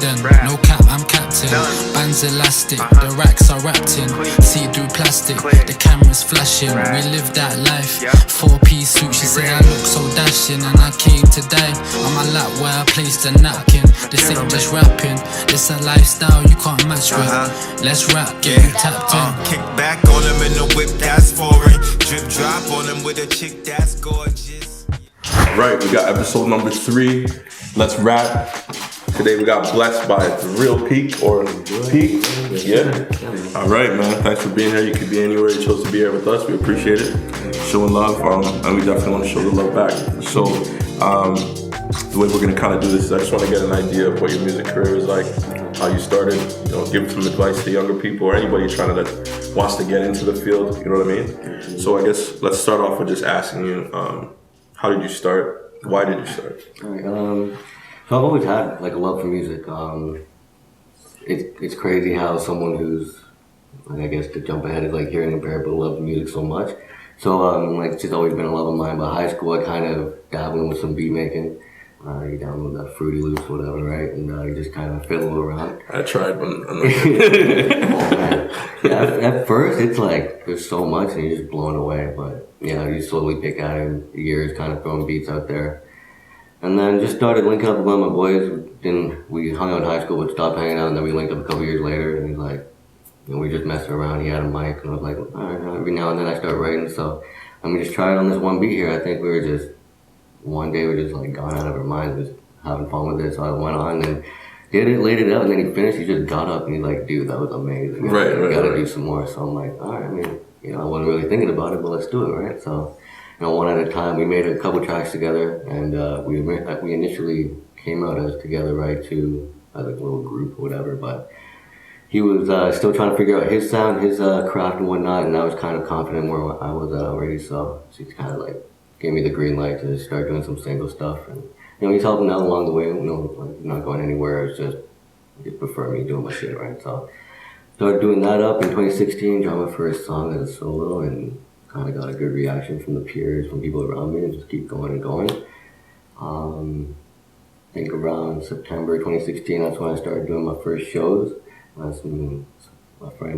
then. No cap, I'm captain. Bands elastic, the racks are wrapped in. See-through plastic, the camera's flashing. We live that life. 4-piece suit, she say I look so dashing. And I came to die on my lap where I placed a napkin. This ain't just rapping, it's a lifestyle you can't match with. Let's rap, get you tapped in. Kick back on them in the whip that's foreign. Drip drop on them with a chick that's gorgeous. Alright, we got episode number 3. Let's rap. Today we got blessed by Real Peake or Peake. Yeah. Alright, man. Thanks for being here. You could be anywhere. You chose to be here with us. We appreciate it. Showing love, and we definitely want to show the love back. So, the way we're gonna kind of do this is I just want to get an idea of what your music career is like, how you started. You know, give some advice to younger people or anybody trying to wants to get into the field. You know what I mean? So I guess let's start off with just asking you, how did you start? Why did you start? Alright, so I've always had like a love for music. It's crazy how someone who's, I guess to jump ahead, is like hearing a pair, but loves music so much. So like it's just always been a love of mine. By high school, I kind of dabbling with some beat making. You download that Fruity Loops, whatever, right? And you just kind of fiddle around. I tried, but at first, it's like there's so much, and you're just blown away. But yeah, you slowly pick at it. And years kind of throwing beats out there, and then just started linking up with one of my boys. Then we hung out in high school, but stopped hanging out, and then we linked up a couple years later, and he's like, you know, we just messing around. He had a mic, and I was like, all right, every now and then I start writing. So let me just try it on this one beat here. I think we were just. One day we just like gone out of our minds, just having fun with it. So I went on and did it, laid it out, and then he finished. He just got up and he's like, "Dude, that was amazing. Right, we gotta do some more." So I'm like, "All right." I mean, you know, I wasn't really thinking about it, but let's do it, right? So, you know, one at a time. We made a couple tracks together, and we initially came out as together, right, as like a little group or whatever. But he was still trying to figure out his sound, his craft and whatnot, and I was kind of confident where I was at already. So he's kind of like. Gave me the green light to start doing some single stuff, and you know he's helping out along the way. You know, like not going anywhere. It's just he prefer me doing my shit, right? So started doing that up in 2016. Dropped my first song as a solo, and kind of got a good reaction from the peers, from people around me, and just keep going and going. I think around September 2016, that's when I started doing my first shows. My friend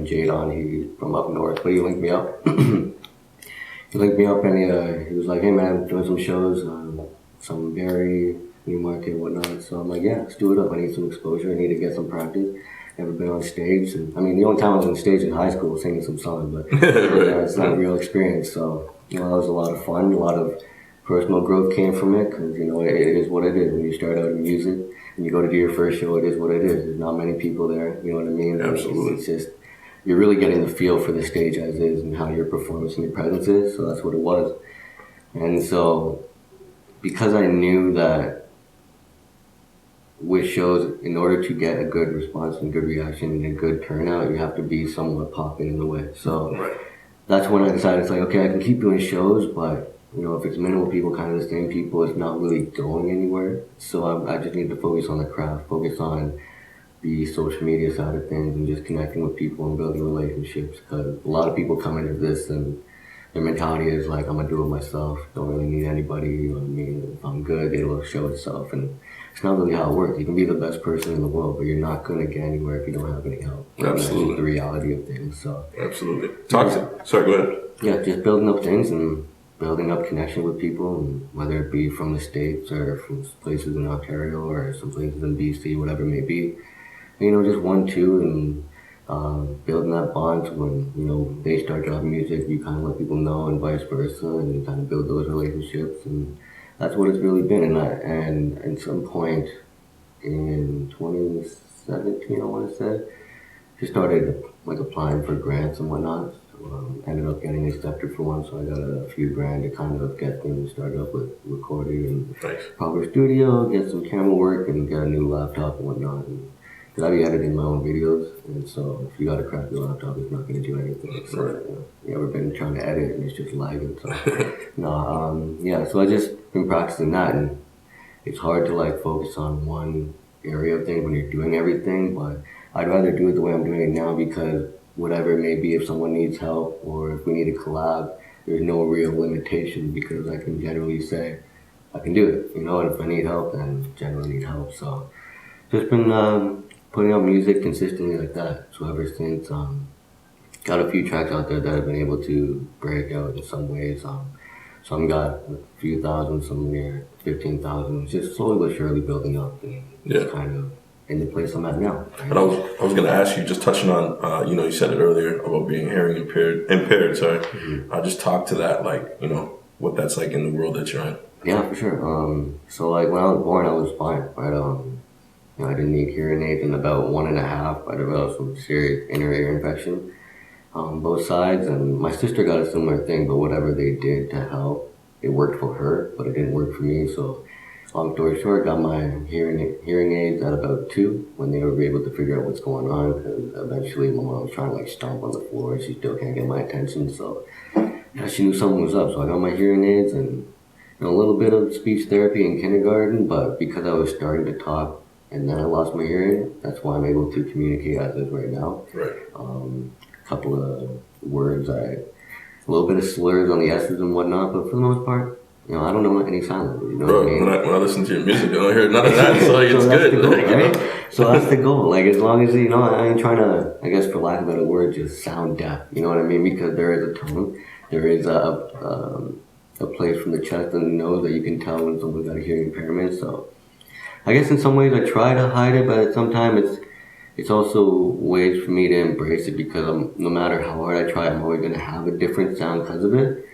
Jadon, he's from up north, but he linked me up. He linked me up and he was like, "Hey man, I'm doing some shows, some Barrie, Newmarket, whatnot." So I'm like, "Yeah, let's do it up. I need some exposure. I need to get some practice. Never been on stage, and I mean, the only time I was on stage in high school was singing some songs, but it's not a real experience." So you know, that was a lot of fun. A lot of personal growth came from it because you know it is what it is. When you start out in music and you go to do your first show, it is what it is. There's not many people there. You know what I mean? Absolutely. It's just. You're really getting the feel for the stage as is and how your performance and your presence is, so that's what it was. And so, because I knew that with shows, in order to get a good response and good reaction and a good turnout, you have to be somewhat popping in the way. So that's when I decided, it's like, okay, I can keep doing shows, but you know, if it's minimal people, kind of the same people, it's not really going anywhere. So I just need to focus on the craft, focus on the social media side of things and just connecting with people and building relationships, because a lot of people come into this and their mentality is like, I'm gonna do it myself, don't really need anybody, you know what I mean? If I'm good, it'll show itself, and it's not really how it works. You can be the best person in the world, but you're not gonna get anywhere if you don't have any help. Absolutely. That's the reality of things. So absolutely. Sorry, go ahead. Yeah, just building up things and building up connection with people, and whether it be from the States or from places in Ontario or some places in BC, whatever it may be. You know, just 1, 2, and building that bond to when, you know, they start dropping music, you kind of let people know, and vice versa, and you kind of build those relationships, and that's what it's really been. And at some point in 2017, I want to say, just started like applying for grants and whatnot. So, ended up getting accepted for one, so I got a few grand to kind of get things started up with recording and proper studio, get some camera work, and get a new laptop and whatnot. Because I be editing my own videos, and so if you got a crappy laptop, it's not going to do anything. So, you ever been trying to edit and it's just lagging? So, so I just been practicing that, and it's hard to like focus on one area of things when you're doing everything, but I'd rather do it the way I'm doing it now, because whatever it may be, if someone needs help or if we need a collab, there's no real limitation, because I can generally say, I can do it, you know, and if I need help, then generally need help. So just been putting out music consistently like that. So ever since, got a few tracks out there that I've been able to break out in some ways. Some got a few thousand, some near 15,000. Just slowly but surely building up, and just kind of in the place I'm at now. Right? And I was gonna ask you, just touching on, you said it earlier about being hearing impaired. Sorry, I just talk to that, like, what that's like in the world that you're in. Yeah, for sure. So like when I was born, I was fine, right? I didn't need hearing aids. In about 1.5, I developed some serious inner ear infection on both sides, and my sister got a similar thing, but whatever they did to help, it worked for her, but it didn't work for me. So long story short, got my hearing aids at about 2 when they were able to figure out what's going on, because eventually my mom was trying to like stomp on the floor and she still can't get my attention. So she knew something was up. So I got my hearing aids and a little bit of speech therapy in kindergarten, but because I was starting to talk and then I lost my hearing, that's why I'm able to communicate as is right now. Right. A couple of words, a little bit of slurs on the S's and whatnot, but for the most part, I don't know any sign language. Bro, what I mean? when I listen to your music, I don't hear none of that, so it's that's good. the goal, Like, right? So that's the goal. Like, as long as, I ain't trying to, I guess for lack of a better word, just sound deaf. You know what I mean? Because there is a tone. There is a place from the chest and the nose that you can tell when someone's got a hearing impairment. So I guess in some ways I try to hide it, but at some time it's also ways for me to embrace it, because no matter how hard I try, I'm always going to have a different sound because of it.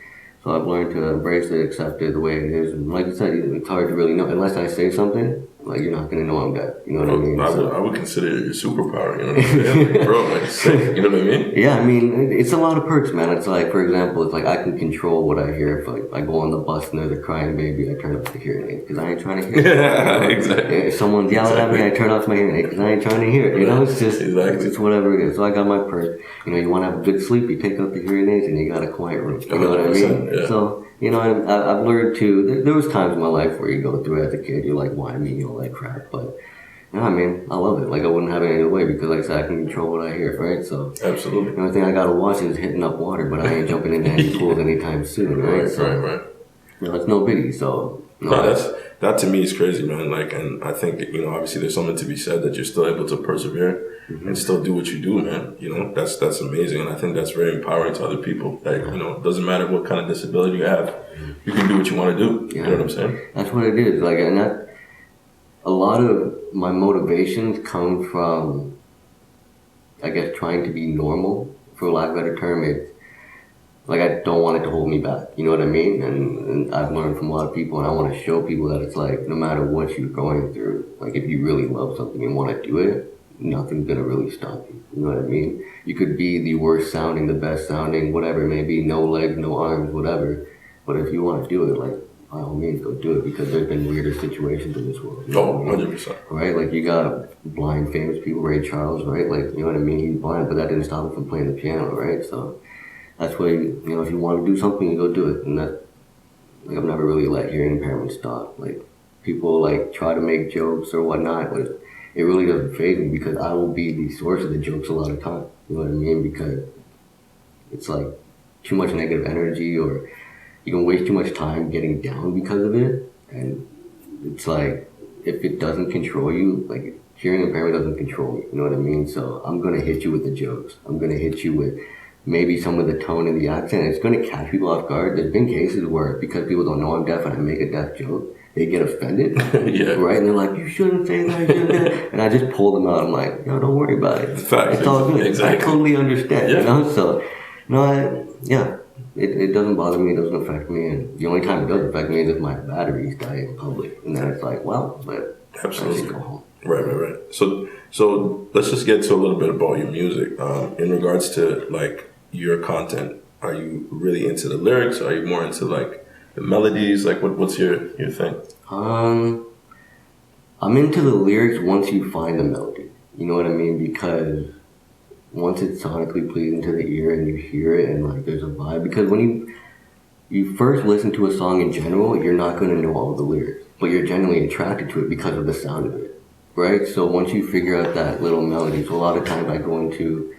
So I've learned to embrace it, accept it the way it is. And like you said, it's hard to really know. Unless I say something, like, you're not going to know I'm deaf. You know what I mean? I would consider it your superpower, you know what I'm saying? Bro, like, sick, you know what I mean? Yeah, I mean, it's a lot of perks, man. It's like, for example, it's like I can control what I hear. If like I go on the bus and there's a crying baby, I turn off the hearing aid because I ain't trying to hear it. Yeah, exactly. If someone's yelling at me, I turn off my hearing aid because I ain't trying to hear it. It's just, it's whatever it is. So I got my perk. You want to have a good sleep, you take out the hearing aids and you got a quiet room. You know what I mean? Yeah. So, I've learned to, there was times in my life where you go through it as a kid, you're like, why me, all that crap, but I love it. Like, I wouldn't have it any other way, because like I said, I can control what I hear, right? So absolutely. The only thing I gotta watch is hitting up water, but I ain't jumping into any pools anytime soon, right? Right. It's no biggie, so. That to me is crazy, man. Like, and I think, obviously there's something to be said that you're still able to persevere and still do what you do, man. That's amazing. And I think that's very empowering to other people. That, it doesn't matter what kind of disability you have, you can do what you want to do. Yeah. You know what I'm saying? That's what it is. Like, and a lot of my motivations come from, I guess, trying to be normal, for lack of a better term. It's like, I don't want it to hold me back. You know what I mean? And I've learned from a lot of people, and I want to show people that it's like, no matter what you're going through, like, if you really love something and want to do it, nothing's going to really stop you. You know what I mean? You could be the worst sounding, the best sounding, whatever it may be, no legs, no arms, whatever. But if you want to do it, like, by all means, go do it, because there's been weirder situations in this world. You know what I mean? 100%. Right? Like, you got blind famous people, Ray Charles, right? Like, you know what I mean? He's blind, but that didn't stop him from playing the piano, right? So that's why, if you want to do something, you go do it. And that, like, I've never really let hearing impairment stop. Like, people, like, try to make jokes or whatnot, but it really doesn't faze me, because I will be the source of the jokes a lot of time. You know what I mean? Because it's like too much negative energy, or you can waste too much time getting down because of it. And it's like, if it doesn't control you, like, hearing impairment doesn't control you. You know what I mean? So I'm going to hit you with the jokes. I'm going to hit you with maybe some of the tone and the accent. It's going to catch people off guard. There's been cases where, because people don't know I'm deaf and I make a deaf joke, they get offended. Yeah. Right? And they're like, you shouldn't say that, you shouldn't. And I just pull them out. I'm like, no, don't worry about it. Fact. It's all good. Exactly. I totally understand, Yeah. So, it doesn't bother me. It doesn't affect me. And the only time it does affect me is if my batteries die in public. And then it's like, well, but Absolutely. I should go home. Right. So let's just get to a little bit about your music. In regards to, like, your content, are you really into the lyrics? Are you more into, like, the melodies? Like, what's your thing? I'm into the lyrics once you find the melody. You know what I mean? Because once it's sonically pleasing to the ear and you hear it and, like, there's a vibe. Because when you first listen to a song in general, you're not going to know all the lyrics, but you're genuinely attracted to it because of the sound of it, right? So once you figure out that little melody, so a lot of times I go into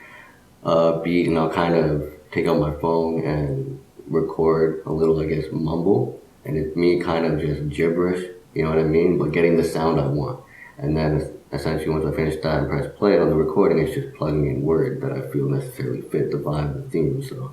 a beat and I'll kind of take out my phone and record a little, I guess, mumble, and it's me kind of just gibberish, you know what I mean? But getting the sound I want. And then essentially once I finish that and press play on the recording, it's just plugging in words that I feel necessarily fit the vibe and the theme. So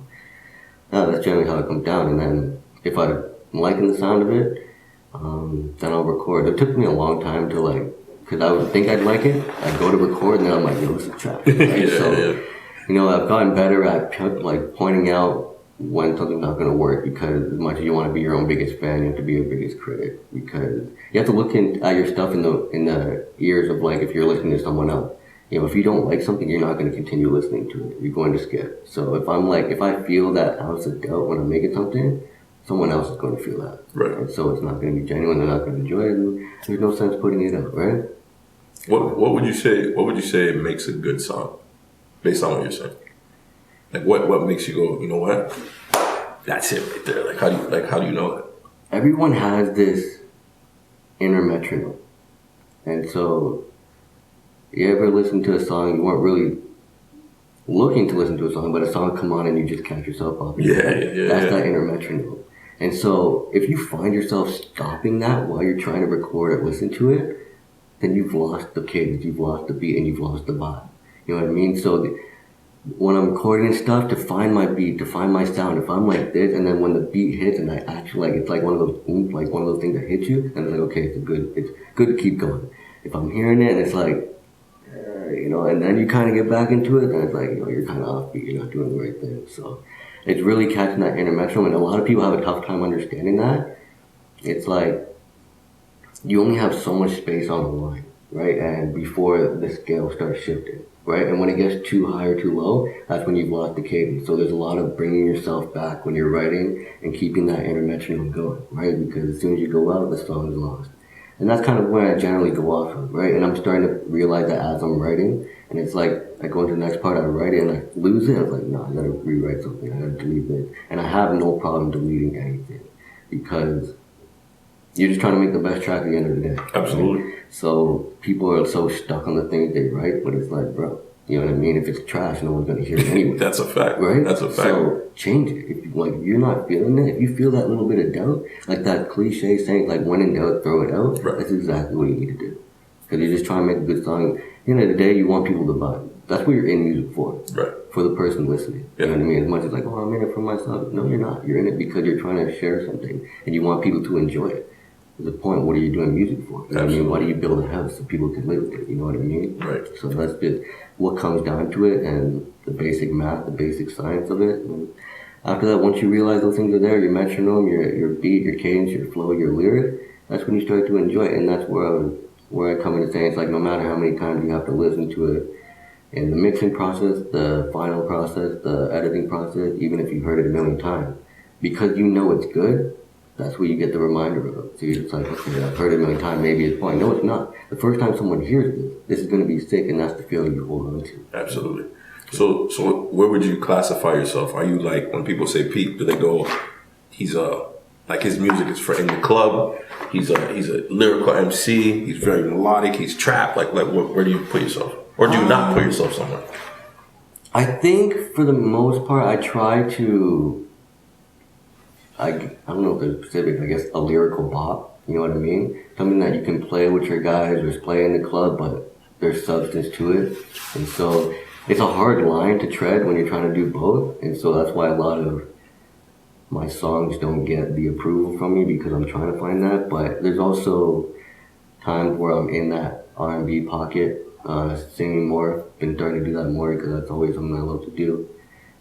that's generally how it comes down. And then if I'm liking the sound of it, then I'll record. It took me a long time to like, because I would think I'd like it. I'd go to record and then I'm like, yo, this is trash. Right? You know, I've gotten better at like pointing out when something's not going to work, because as much as you want to be your own biggest fan, you have to be your biggest critic, because you have to look at your stuff in the ears of like, if you're listening to someone else. You know, if you don't like something, you're not going to continue listening to it. You're going to skip. So if I feel that ounce of doubt when I'm making something, someone else is going to feel that. Right. And so it's not going to be genuine. They're not going to enjoy it. And there's no sense putting it out, right? What would you say? What would you say makes a good song, based on what you're saying? Like what makes you go, you know what? That's it right there. How do you know that? Everyone has this inner metronome, and so you ever listen to a song, you weren't really looking to listen to a song, but a song come on and you just catch yourself off. That's that inner metronome. And so if you find yourself stopping that while you're trying to record or listen to it, then you've lost the cadence, you've lost the beat, and you've lost the vibe. You know what I mean? So when I'm recording and stuff, to find my beat, to find my sound, if I'm like this, and then when the beat hits and I actually like, it's like one of those like one of those things that hit you, and it's like, okay, it's good to keep going. If I'm hearing it and it's like, you know, and then you kind of get back into it, then it's like, you know, you're kind of offbeat, you're not doing the right thing. So it's really catching that inner metronome, and a lot of people have a tough time understanding that. It's like, you only have so much space on the line, right? And before the scale starts shifting, right? And when it gets too high or too low, that's when you've lost the cadence. So there's a lot of bringing yourself back when you're writing and keeping that inner metronome going, right? Because as soon as you go out, the song is lost. And that's kind of where I generally go off of, right? And I'm starting to realize that as I'm writing, and it's like, I go into the next part, I write it, and I lose it. I was like, no, I gotta rewrite something, I gotta delete this. And I have no problem deleting anything, because you're just trying to make the best track at the end of the day. Absolutely. Right? So people are so stuck on the things they write, but it's like, bro, you know what I mean? If it's trash, no one's gonna hear it anyway. That's a fact. Right? That's a fact. So change it. If you're not feeling it, if you feel that little bit of doubt, like that cliche saying, like, when in doubt, throw it out. Right. That's exactly what you need to do. Because you're just trying to make a good song. At the end of the day, you want people to vibe. That's what you're in music for. Right. For the person listening. Yeah. You know what I mean? As much as like, oh, I'm in it for myself. No, you're not. You're in it because you're trying to share something and you want people to enjoy it. At the point, what are you doing music for? You know what I mean? Why do you build a house so people can live with it? You know what I mean? Right. So that's just what comes down to it, and the basic math, the basic science of it. And after that, once you realize those things are there, your metronome, your beat, your cadence, your flow, your lyric, that's when you start to enjoy it. And that's where I come into saying, it's like, no matter how many times you have to listen to it, in the mixing process, the final process, the editing process, even if you've heard it a million times, because you know it's good, that's where you get the reminder of it. So you're just like, okay, I've heard it a million times, maybe it's fine. No, it's not. The first time someone hears this is going to be sick, and that's the feeling you hold on to. Absolutely. So where would you classify yourself? Are you like, when people say Peake, do they go, he's like his music is for in the club, he's a lyrical MC, he's very melodic, he's trap, like where do you put yourself? Or do you not put yourself somewhere? I think for the most part, I try to, I don't know if there's specific, I guess, a lyrical bop, you know what I mean? Something that you can play with your guys or just play in the club, but there's substance to it. And so it's a hard line to tread when you're trying to do both. And so that's why a lot of my songs don't get the approval from me, because I'm trying to find that. But there's also times where I'm in that R&B pocket, singing more. Been starting to do that more because that's always something I love to do.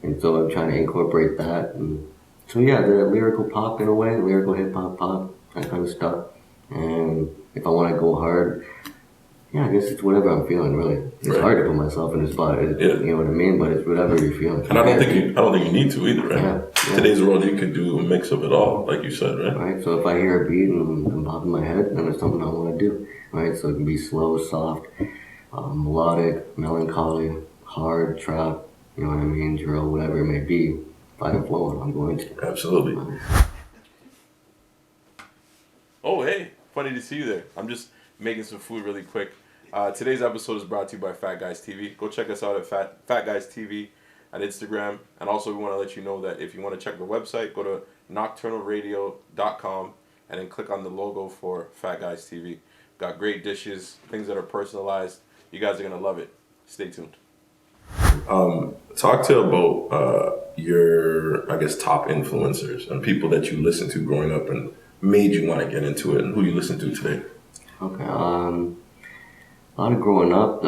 And so I'm trying to incorporate that. And so yeah, the lyrical pop in a way, lyrical hip hop pop, that kind of stuff. And if I want to go hard, yeah, I guess it's whatever I'm feeling, really. It's hard to put myself in a spot, you know what I mean? But it's whatever you're feeling. And I don't think you need to either, right? Yeah. Today's world, you can do a mix of it all, like you said, right? Right, so if I hear a beat and I'm bobbing my head, then it's something I want to do, right? So it can be slow, soft, melodic, melancholy, hard, trap, you know what I mean, drill, whatever it may be. If I can flow it, I'm going to. Absolutely. Oh, hey, funny to see you there. I'm just making some food really quick. Today's episode is brought to you by Fat Guys TV. Go check us out at Fat Guys TV at Instagram. And also, we want to let you know that if you want to check the website, go to nocturnalradio.com and then click on the logo for Fat Guys TV. Got great dishes, things that are personalized. You guys are gonna love it. Stay tuned. Talk to about your, I guess, top influencers and people that you listened to growing up and made you want to get into it, and who you listen to today. Okay. A lot of growing up.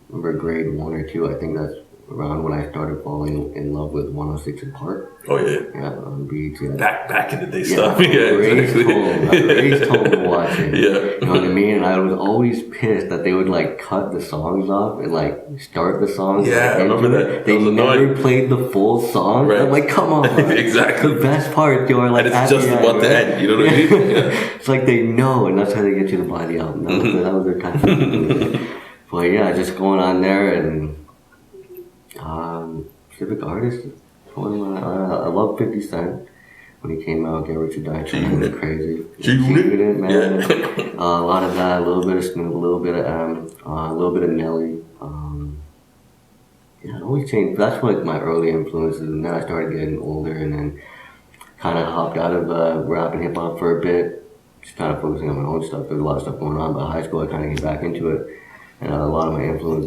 Remember grade 1 or 2. I think that's around when I started falling in love with 106 in Park. Oh yeah. Yeah, on BET. Back in the day Yeah, stuff. Yeah, I raised home to watch it. Yeah. You know what I mean? And I was always pissed that they would like cut the songs off and like start the songs. Yeah, I remember that. They was never annoying. played the full song. Right. I'm like, come on. Exactly. The best part, you're like, And at it's just the about end, the right? end. You know what I mean? Yeah. It's like they know, and that's how they get you to buy the album. That was their time. But yeah, just going on there and specific artists. I love 50 Cent. When he came out, Get Rich or Die Trying, was crazy. G-Unit, man. yeah. A lot of that, a little bit of Snoop, a little bit of M, a little bit of Nelly. Yeah, it always changed. That's like my early influences, and then I started getting older, and then kind of hopped out of rap and hip hop for a bit, just kind of focusing on my own stuff. There was a lot of stuff going on, but high school I kind of get back into it, and a lot of my influence,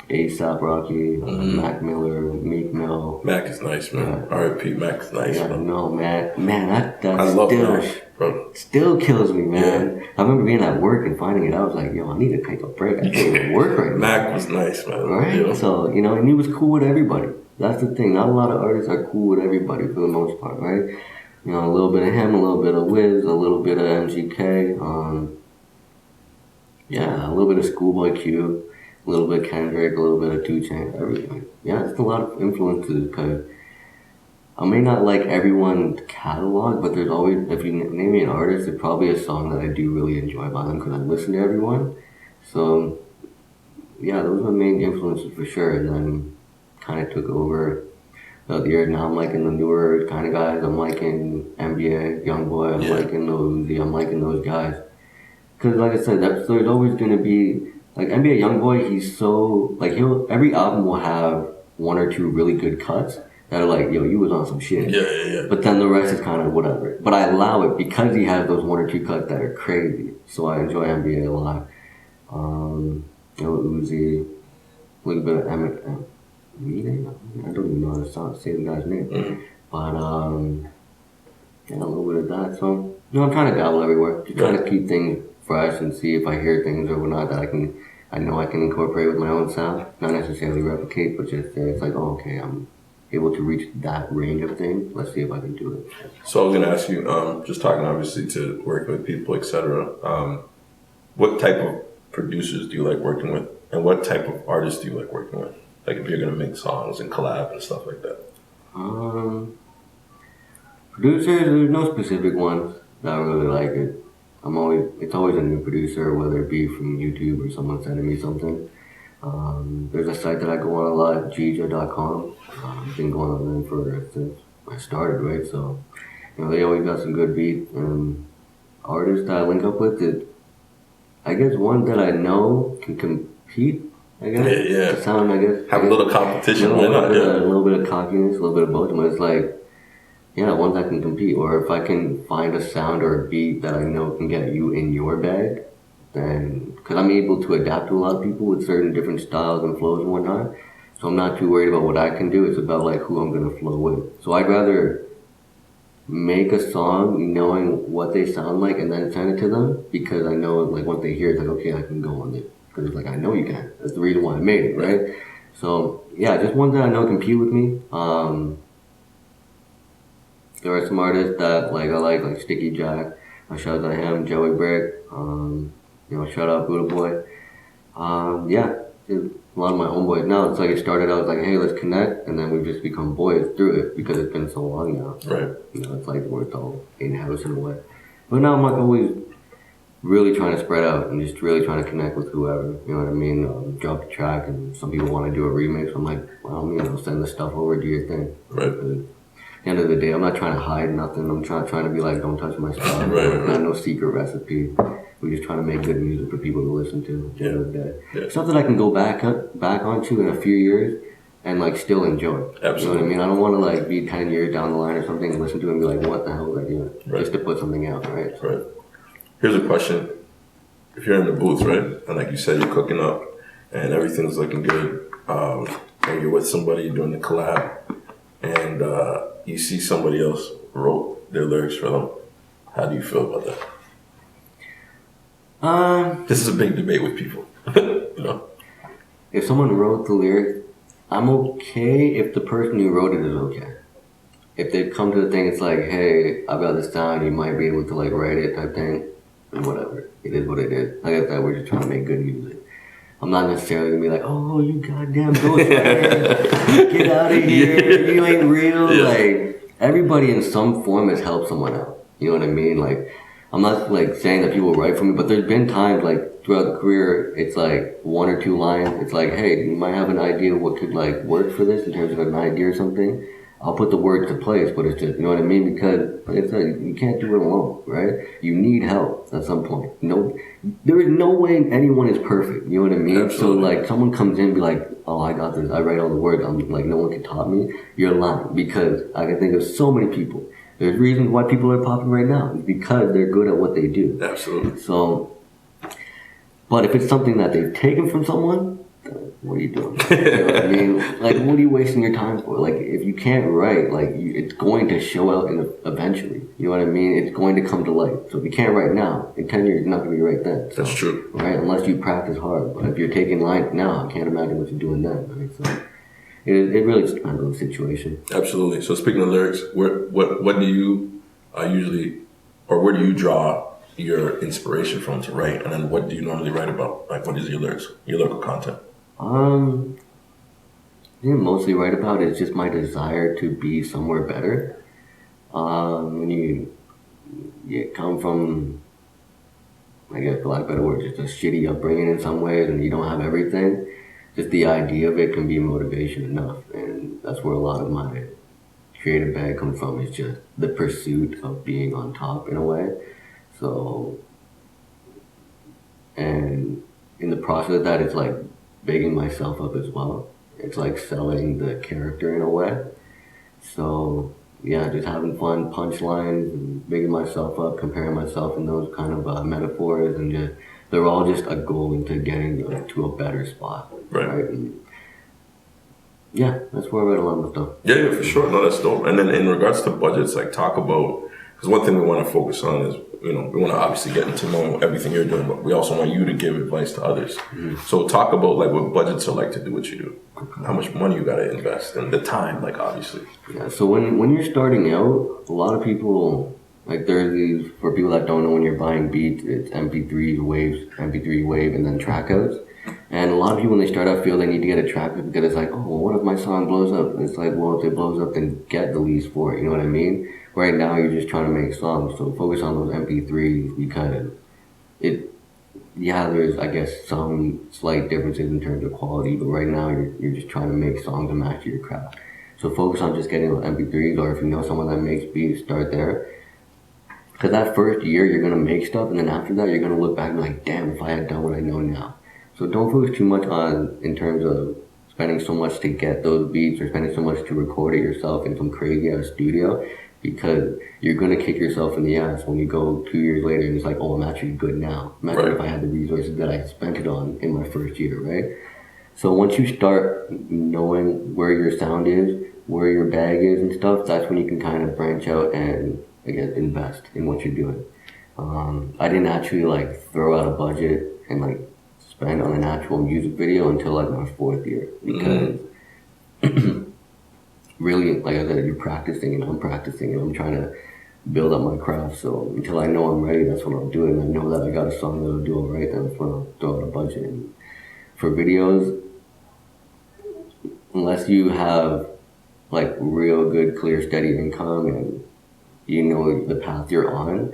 A$AP Rocky, Mac Miller, Meek Mill. Mac is nice, man. R.I.P. Mac is nice, Yeah, bro. no, man, that I love still, Mac, bro. still kills me, man. I remember being at work and finding it. I was like, yo, I need to take a break. I can't even work right now. Mac was nice, man. Right? Yeah. So, and he was cool with everybody. That's the thing. Not a lot of artists are cool with everybody for the most part, right? A little bit of him, a little bit of Wiz, a little bit of MGK, a little bit of Schoolboy Q, a little bit of Kendrick, a little bit of 2 Chainz, everything. Yeah, it's a lot of influences because I may not like everyone's catalog, but there's always, if you name me an artist, there's probably a song that I do really enjoy by them because I listen to everyone. So, yeah, those are my main influences for sure. And then kind of took over the years. Now I'm liking the newer kind of guys. I'm liking NBA, Youngboy. I'm liking those Uzi. I'm liking those guys. Because, like I said, there's always going to be, like NBA Youngboy, he's so, like, every album will have 1 or 2 really good cuts that are like, yo, you was on some shit. Yeah. But then the rest is kind of whatever. But I allow it because he has those 1 or 2 cuts that are crazy. So I enjoy NBA a lot. Uzi, a little bit of Eminem. I don't even know how to say the guy's name. Mm-hmm. But, a little bit of that. So, I'm trying to dabble everywhere. Just trying to keep things fresh and see if I hear things or whatnot that I know I can incorporate with my own sound. Not necessarily replicate, but just it's like, oh, okay, I'm able to reach that range of things. Let's see if I can do it. So I was gonna ask you, just talking obviously to working with people, etc. What type of producers do you like working with, and what type of artists do you like working with? Like if you're gonna make songs and collab and stuff like that. Producers, there's no specific ones that I really like it. It's always a new producer, whether it be from YouTube or someone sending me something. There's a site that I go on a lot, Gija.com. I've been going on them since I started, right? So, they always got some good beats. Artists that I link up with, I guess one that I know can compete, I guess. Yeah. The sound, I guess. Have a little competition, A why not? Yeah. little bit of cockiness, a little bit of both, but it's like, ones that can compete. Or if I can find a sound or a beat that I know can get you in your bag, then, because I'm able to adapt to a lot of people with certain different styles and flows and whatnot, so I'm not too worried about what I can do. It's about like who I'm gonna flow with. So I'd rather make a song knowing what they sound like and then send it to them, because I know like once they hear it, it's like, okay, I can go on it, because it's like I know you can. That's the reason why I made it, right? So yeah, just ones that I know compete with me. There are some artists that I like Sticky Jack. I shout out to him, Joey Brick. Shout out Buddha Boy. A lot of my homeboys now. It's like it started out like, hey, let's connect, and then we've just become boys through it because it's been so long now. Right. It's like we're all in-house in a way. But now I'm like always really trying to spread out and just really trying to connect with whoever. You know what I mean? Drop the track, and some people want to do a remix. I'm like, well, send the stuff over, do your thing. Right. At the end of the day, I'm not trying to hide nothing. I'm trying to be like, don't touch my stuff. Right. Not no secret recipe. We're just trying to make good music for people to listen to at the end of the day. Yeah. Stuff that I can go back onto in a few years and still enjoy. Absolutely. You know what I mean? I don't want to be 10 years down the line or something and listen to it and be like, what the hell was I doing? Right. Just to put something out, right? Right. Here's a question. if you're in the booth, right, and like you said, you're cooking up, and everything's looking good, and you're with somebody doing the collab, and you see somebody else wrote their lyrics for them, how do you feel about that? This is a big debate with people, you know. If someone wrote the lyric, I'm okay if the person who wrote it is okay. If they come to the thing, it's like, hey, I've got this sound, you might be able to like write it type thing, and whatever. It is what it is. Like I said, we're just trying to make good music. I'm not necessarily gonna be like, oh, you goddamn ghostwriter, get out of here, you ain't real. Yeah. Like, everybody in some form has helped someone out. You know what I mean? Like, I'm not like saying that people write for me, but there's been times like throughout the career, it's like 1 or 2 lines. It's like, hey, you might have an idea of what could like work for this in terms of an idea or something. I'll put the words to place, but it's just, you know what I mean? Because like I said, you can't do it alone, right? You need help at some point. No, there is no way anyone is perfect. You know what I mean? Absolutely. So like someone comes in and be like, oh, I got this. I write all the words. I'm like, no one can top me. You're lying, because I can think of so many people. There's reasons why people are popping right now. It's because they're good at what they do. Absolutely. So, but if it's something that they've taken from someone, what are you doing? You know what I mean? Like, what are you wasting your time for? Like, if you can't write, like, it's going to show out eventually. You know what I mean? It's going to come to light. So if you can't write now, in 10 years, you're not going to be right then. So, That's true. Right? Unless you practice hard. But if you're taking lines now, I can't imagine what you're doing then. Right? So it really just depends on the situation. Absolutely. So speaking of lyrics, what do you usually, or where do you draw your inspiration from to write? And then what do you normally write about? Like, what is your lyrics, your lyrical content? I think mostly write about is just my desire to be somewhere better. When you come from, I guess for lack of a better word, just a shitty upbringing in some ways, and you don't have everything, just the idea of it can be motivation enough. And that's where a lot of my creative bag comes from, is just the pursuit of being on top in a way. So, and in the process of that, it's like bigging myself up as well. It's like selling the character in a way. So yeah, just having fun punchlines and bigging myself up, comparing myself in those kind of metaphors, and just they're all just a goal into getting to a better spot. Right. And yeah, that's where I write a lot of stuff. Yeah, for sure. No, that's dope. And then in regards to budgets, like talk about, because one thing we want to focus on is, you know, we want to obviously get to know everything you're doing, but we also want you to give advice to others. Mm-hmm. So talk about like what budgets are like to do what you do, how much money you got to invest, and the time, like obviously. Yeah. So when you're starting out, a lot of people, like there's these, for people that don't know, when you're buying beats, it's MP3 wave, and then trackouts. And a lot of people, when they start out, feel they need to get a track because it's like, oh, well, what if my song blows up? And it's like, well, if it blows up, then get the lease for it. You know what I mean? Right now, you're just trying to make songs, so focus on those MP3s because there's, I guess, some slight differences in terms of quality, but right now, you're just trying to make songs and match your craft. So focus on just getting those MP3s, or if you know someone that makes beats, start there. Because that first year, you're going to make stuff, and then after that, you're going to look back and be like, damn, if I had done what I know now. So don't focus too much on, in terms of spending so much to get those beats or spending so much to record it yourself in some crazy ass studio, because you're going to kick yourself in the ass when you go 2 years later and it's like, oh, I'm actually good now. Imagine if I had the resources that I spent it on in my first year, right? So once you start knowing where your sound is, where your bag is and stuff, that's when you can kind of branch out and, I guess, invest in what you're doing. I didn't actually like throw out a budget and like spend on an actual music video until like my 4th year, because really, like I said, you're practicing and I'm practicing and I'm trying to build up my craft. So until I know I'm ready, that's when I'll do it. And I know that I got a song that'll do it right, then that's when I'll throw out a budget. And for videos, unless you have like real good, clear, steady income and you know the path you're on,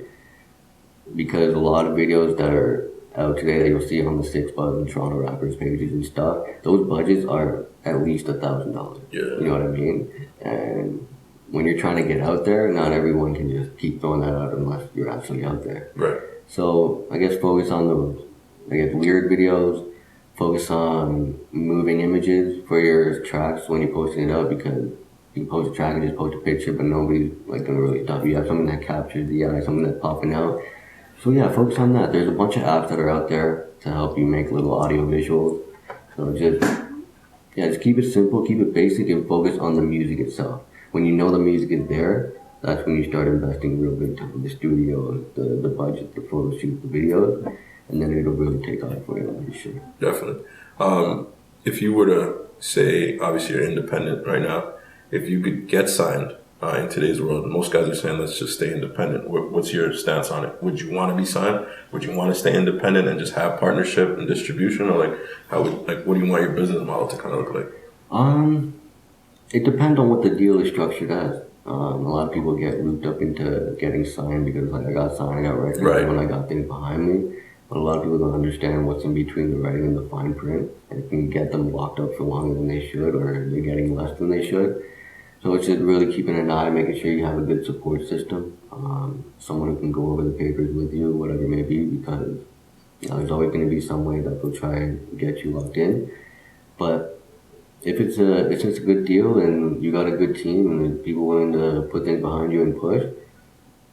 because a lot of videos that are out today that you'll see on the 6 Buzz and Toronto Rappers pages and stuff, those budgets are at least $1,000. Yeah. You know what I mean? And when you're trying to get out there, not everyone can just keep throwing that out unless you're actually out there. Right. So I guess focus on those, lyric videos, focus on moving images for your tracks when you're posting it up, because you can post a track and just post a picture, but nobody's like gonna really stop. You have something that captures the eye, something that's popping out. So yeah, focus on that. There's a bunch of apps that are out there to help you make little audio visuals. So just keep it simple, keep it basic, and focus on the music itself. When you know the music is there, that's when you start investing real good time. The studio, the budget, the photo shoot, the videos, and then it'll really take off for you, I'm pretty sure. Definitely. If you were to say, obviously you're independent right now, if you could get signed in today's world, most guys are saying let's just stay independent. What's your stance on it? Would you want to be signed? Would you want to stay independent and just have partnership and distribution, or what do you want your business model to kind of look like? It depends on what the deal is structured as. A lot of people get looped up into getting signed because like I got signed, I got records, right, when I got things behind me. But a lot of people don't understand what's in between the writing and the fine print. It can get them locked up for longer than they should, or they're getting less than they should. So it's just really keeping an eye, making sure you have a good support system, someone who can go over the papers with you, whatever it may be, because there's always going to be some way that they'll try and get you locked in. But if it's just a good deal and you got a good team and there's people willing to put things behind you and push,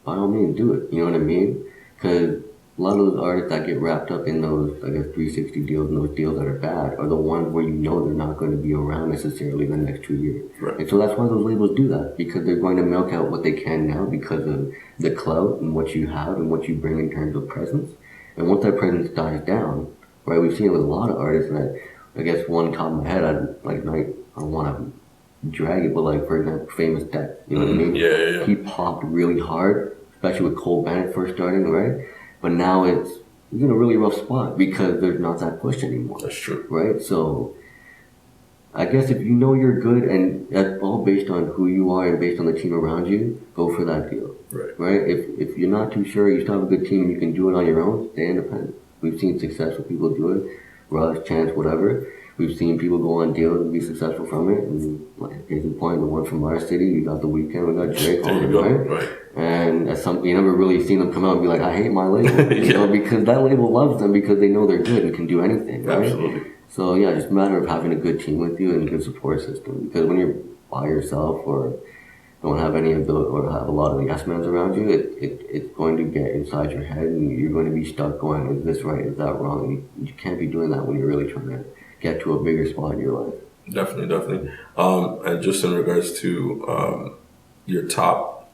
by all means do it. You know what I mean? Because a lot of those artists that get wrapped up in those, 360 deals and those deals that are bad are the ones where you know they're not going to be around necessarily in the next 2 years. Right. And so that's why those labels do that, because they're going to milk out what they can now because of the clout and what you have and what you bring in terms of presence. And once that presence dies down, right, we've seen it with a lot of artists, and I guess one top of my head, I don't want to drag it, but for example, Famous Dex, you know what I mean? Yeah. He popped really hard, especially with Cole Bennett first starting, right? But now it's in a really rough spot because there's not that push anymore. That's true. Right? So I guess if you know you're good, and that's all based on who you are and based on the team around you, go for that deal. Right? If you're not too sure, you still have a good team and you can do it on your own, stay independent. We've seen successful people do it. Rush, Chance, whatever. We've seen people go on deals and be successful from it. And case in point, the one from our city, you got The Weeknd, we got Drake on it, right? And that's something you never really seen them come out and be like, I hate my label, you know, because that label loves them because they know they're good and can do anything, right? Absolutely. So yeah, just a matter of having a good team with you and a good support system. Because when you're by yourself or don't have any of the, or have a lot of the yes men around you, it's going to get inside your head and you're going to be stuck going, is this right, is that wrong? You can't be doing that when you're really trying to get to a bigger spot in your life. Definitely. And just in regards to your top,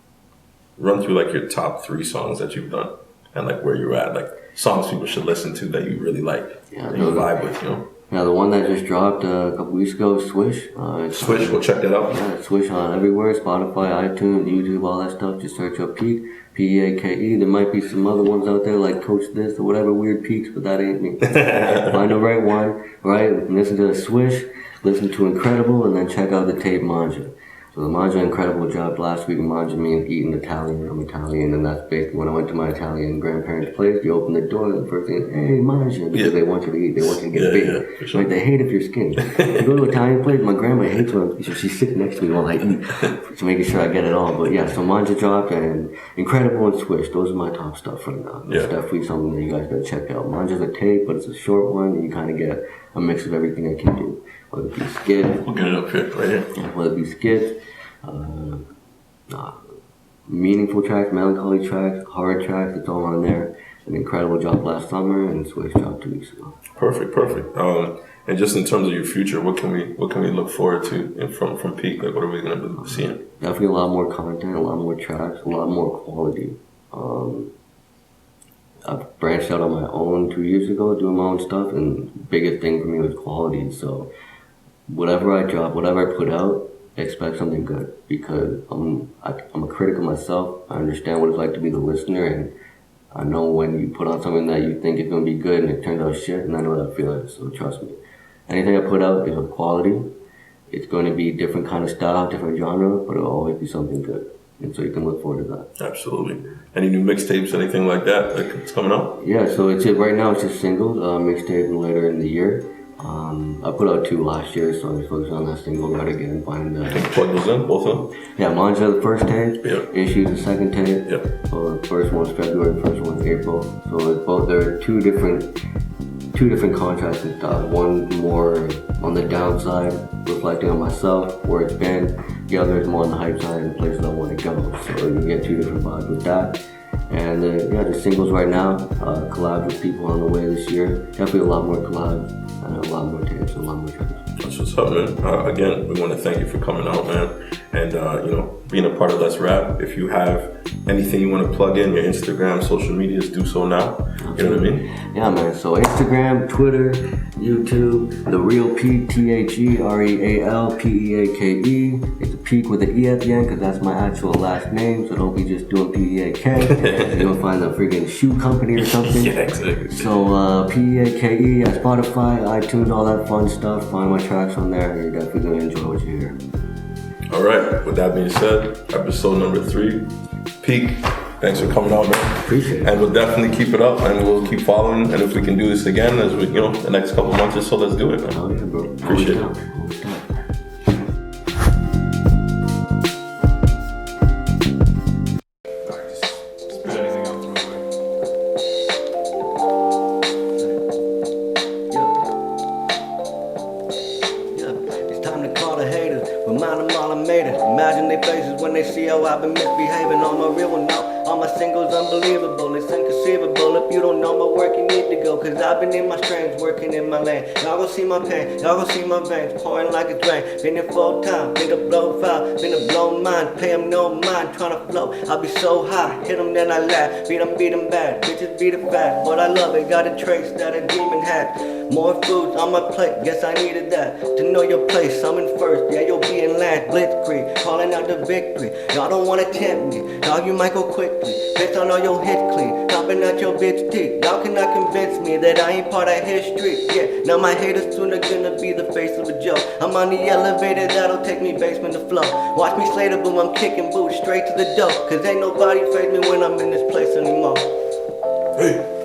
run through your top 3 songs that you've done and where you're at, songs people should listen to that you really like, that you vibe with, you know? Yeah, the one that just dropped a couple weeks ago, Swish. Swish, go check that out. Yeah, Swish on everywhere, Spotify, iTunes, YouTube, all that stuff. Just search up Peake, P-E-A-K-E. There might be some other ones out there like Coach This or whatever weird Peaks, but that ain't me. Find the right one, right? Listen to the Swish, listen to Incredible, and then check out the tape Manja. So the Manja Incredible dropped last week. Manja means eating Italian. I'm Italian, and that's basically when I went to my Italian grandparents' place. You open the door, and the first thing is, hey, Manja, because they want you to eat. They want you to get big. Yeah, sure. They hate if you're skinny. You go to an Italian place, my grandma hates when she's sitting next to me while I eat, just making sure I get it all. But yeah, so Manja dropped, and Incredible and Swish. Those are my top stuff right now. It's definitely something that you guys gotta check out. Manja's a tape, but it's a short one, and you kind of get a mix of everything it can do. Whether it be skits. We'll get it up here, right here. Yeah, whether it be skits, meaningful tracks, melancholy tracks, hard tracks, it's all on there. An Incredible dropped last summer and Swish dropped 2 weeks ago. Perfect. And just in terms of your future, what can we look forward to from Peake? What are we going to be seeing? Definitely a lot more content, a lot more tracks, a lot more quality. I've branched out on my own 2 years ago, doing my own stuff, and the biggest thing for me was quality. So whatever I drop, whatever I put out, expect something good, because I'm a critic of myself. I understand what it's like to be the listener, and I know when you put on something that you think is going to be good and it turns out shit, and I know that feeling, so trust me. Anything I put out is of quality. It's going to be different kind of style, different genre, but it'll always be something good. And so you can look forward to that. Absolutely. Any new mixtapes, anything like that's coming out? Yeah, so right now it's just singles, mixtape later in the year. I put out 2 last year, so I was focused on that single right again, finding that. Can you plug those in, both of them? Yeah, Manja the first tape, Yep. Issues the second tape. Yep. So the first one's February, first one's April. So it's both, they're two different contrasting styles. One more on the downside, reflecting on myself, where it's been. The other is more on the hype side and places I want to go. So you get 2 different vibes with that. And yeah, the singles right now, collabs with people on the way this year. Definitely a lot more collabs, and a lot more tapes, and a lot more tracks. That's what's up, man. Again, we want to thank you for coming out, man, and being a part of Let's Rap. If you have anything you want to plug in, your Instagram, social medias, do so now. You know what I mean? Yeah, man. So Instagram, Twitter, YouTube, the Real Peake, TheReal PEAKE. It's a Peake with an E at the end because that's my actual last name. So don't be just doing PEAK. You're gonna find a freaking shoe company or something. Yeah, exactly. So PEAKE at Spotify, iTunes, all that fun stuff. Find my tracks on there. You're definitely gonna enjoy what you hear. All right. With that being said, episode number 3, Peake. Thanks for coming out, man. Appreciate it. And we'll definitely keep it up, and we'll keep following. And if we can do this again, as we, the next couple months or so, let's do it, man. Oh yeah, bro. Appreciate it. Always down. Remind them all I made it. Imagine their faces when they see how I've been misbehaving. On my real one now, all my singles unbelievable. It's inconceivable. If you don't know my work, you need to go. Cause I've been in my strands, working in my lane. Y'all gon' see my pain, y'all gon' see my veins pouring like a drain. Been here full time, been to blow foul, been to blow mine. Pay them no mind, tryna flow. I'll be so high, hit them then I laugh. Beat them bad, bitches beat it fast. But I love it, got a trace that a demon had. More food on my plate, guess I needed that. To know your place, I'm in first, yeah, you'll be in last. Blitzkrieg, calling out the victory. Y'all don't wanna tempt me, dog, you might go quickly. Bitch, I know your hit clean, stomping out your bitch teeth. Y'all cannot convince me that I ain't part of history. Yeah, now my haters soon are gonna be the face of a joke. I'm on the elevator, that'll take me basement to flow. Watch me slay the boom, I'm kicking boots straight to the dope. Cause ain't nobody face me when I'm in this place anymore. Hey.